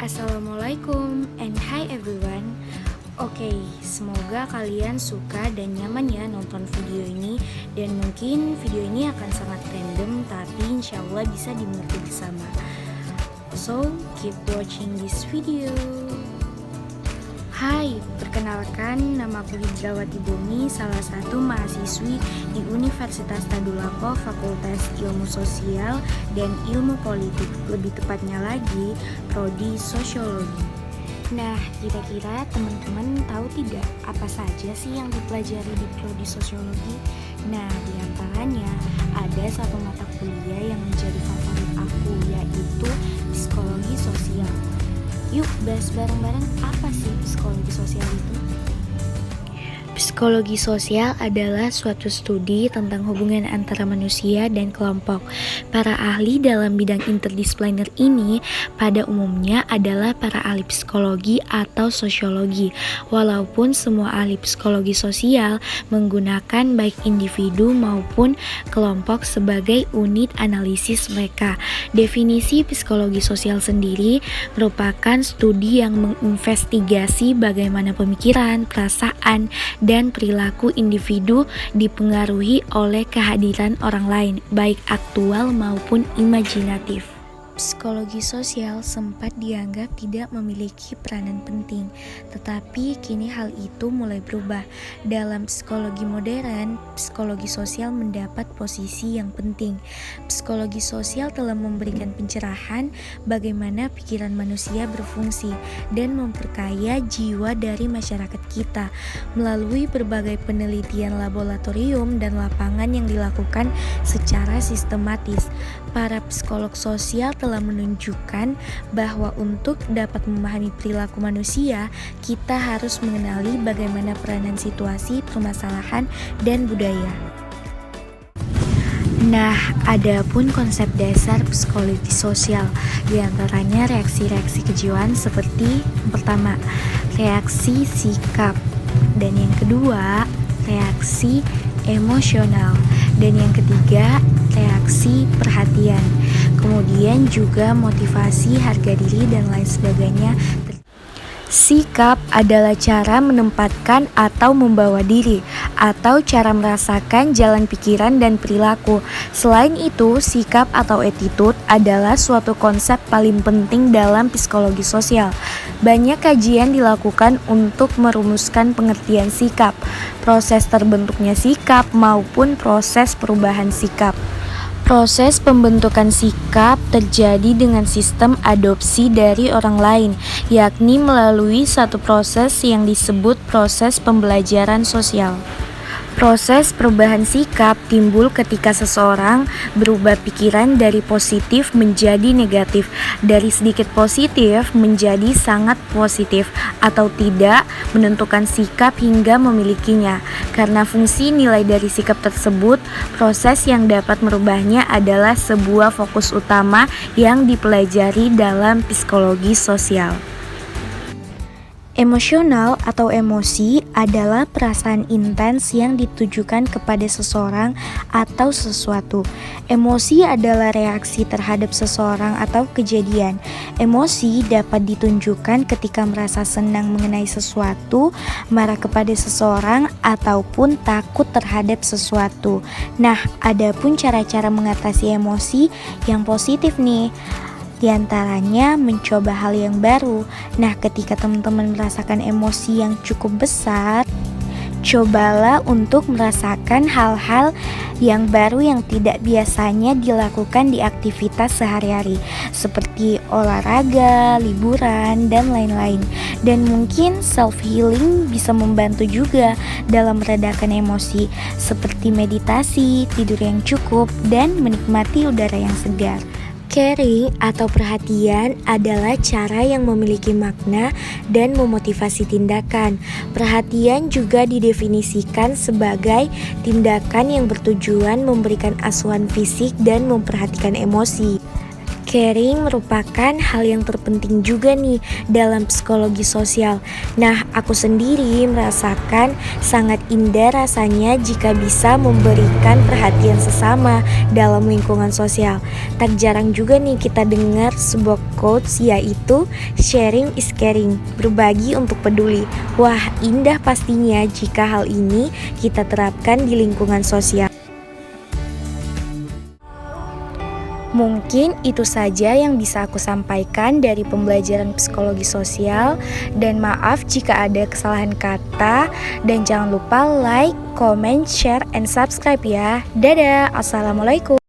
Assalamualaikum and hi everyone. Oke, semoga kalian suka dan nyaman ya nonton video ini. Dan mungkin video ini akan sangat random, tapi insya Allah bisa dimengerti bersama. So, keep watching this video. Hai, perkenalkan namaku Hidrawati Bumi, salah satu mahasiswi di Universitas Tadulako Fakultas Ilmu Sosial dan Ilmu Politik, lebih tepatnya lagi Prodi Sosiologi. Nah, kira-kira teman-teman tahu tidak apa saja sih yang dipelajari di Prodi Sosiologi? Nah, diantaranya ada satu mata kuliah yang menjadi favorit aku, yaitu Psikologi Sosial. Yuk bahas bareng-bareng apa sih psikologi sosial itu? Psikologi sosial adalah suatu studi tentang hubungan antara manusia dan kelompok. Para ahli dalam bidang interdisipliner ini pada umumnya adalah para ahli psikologi atau sosiologi. Walaupun semua ahli psikologi sosial menggunakan baik individu maupun kelompok sebagai unit analisis mereka. Definisi psikologi sosial sendiri merupakan studi yang menginvestigasi bagaimana pemikiran, perasaan, dan perilaku individu dipengaruhi oleh kehadiran orang lain, baik aktual maupun imajinatif. Psikologi sosial sempat dianggap tidak memiliki peranan penting, tetapi kini hal itu mulai berubah. Dalam psikologi modern, psikologi sosial mendapat posisi yang penting. Psikologi sosial telah memberikan pencerahan bagaimana pikiran manusia berfungsi dan memperkaya jiwa dari masyarakat kita melalui berbagai penelitian laboratorium dan lapangan yang dilakukan secara sistematis. Para psikolog sosial telah menunjukkan bahwa untuk dapat memahami perilaku manusia, kita harus mengenali bagaimana peranan situasi, permasalahan, dan budaya. Nah, ada pun konsep dasar psikologi sosial, diantaranya reaksi-reaksi kejiwaan seperti pertama, reaksi sikap, dan yang kedua, reaksi emosional, dan yang ketiga, reaksi perhatian. Kemudian juga motivasi, harga diri, dan lain sebagainya. Sikap adalah cara menempatkan atau membawa diri, atau cara merasakan jalan pikiran dan perilaku. Selain itu, sikap atau attitude adalah suatu konsep paling penting dalam psikologi sosial. Banyak kajian dilakukan untuk merumuskan pengertian sikap, proses terbentuknya sikap, maupun proses perubahan sikap. Proses pembentukan sikap terjadi dengan sistem adopsi dari orang lain, yakni melalui satu proses yang disebut proses pembelajaran sosial. Proses perubahan sikap timbul ketika seseorang berubah pikiran dari positif menjadi negatif, dari sedikit positif menjadi sangat positif, atau tidak menentukan sikap hingga memilikinya. Karena fungsi nilai dari sikap tersebut, proses yang dapat merubahnya adalah sebuah fokus utama yang dipelajari dalam psikologi sosial. Emosional atau emosi adalah perasaan intens yang ditujukan kepada seseorang atau sesuatu. Emosi adalah reaksi terhadap seseorang atau kejadian. Emosi dapat ditunjukkan ketika merasa senang mengenai sesuatu, marah kepada seseorang, ataupun takut terhadap sesuatu. Nah, ada pun cara-cara mengatasi emosi yang positif nih. Di antaranya mencoba hal yang baru. Nah, ketika teman-teman merasakan emosi yang cukup besar, cobalah untuk merasakan hal-hal yang baru yang tidak biasanya dilakukan di aktivitas sehari-hari, seperti olahraga, liburan, dan lain-lain. Dan mungkin self-healing bisa membantu juga dalam meredakan emosi, seperti meditasi, tidur yang cukup, dan menikmati udara yang segar. Caring atau perhatian adalah cara yang memiliki makna dan memotivasi tindakan. Perhatian juga didefinisikan sebagai tindakan yang bertujuan memberikan asuhan fisik dan memperhatikan emosi. Caring merupakan hal yang terpenting juga nih dalam psikologi sosial. Nah, aku sendiri merasakan sangat indah rasanya jika bisa memberikan perhatian sesama dalam lingkungan sosial. Tak jarang juga nih kita dengar sebuah quotes yaitu sharing is caring, berbagi untuk peduli. Wah, indah pastinya jika hal ini kita terapkan di lingkungan sosial. Mungkin itu saja yang bisa aku sampaikan dari pembelajaran psikologi sosial, dan maaf jika ada kesalahan kata, dan jangan lupa like, comment, share, and subscribe ya. Dadah, assalamualaikum.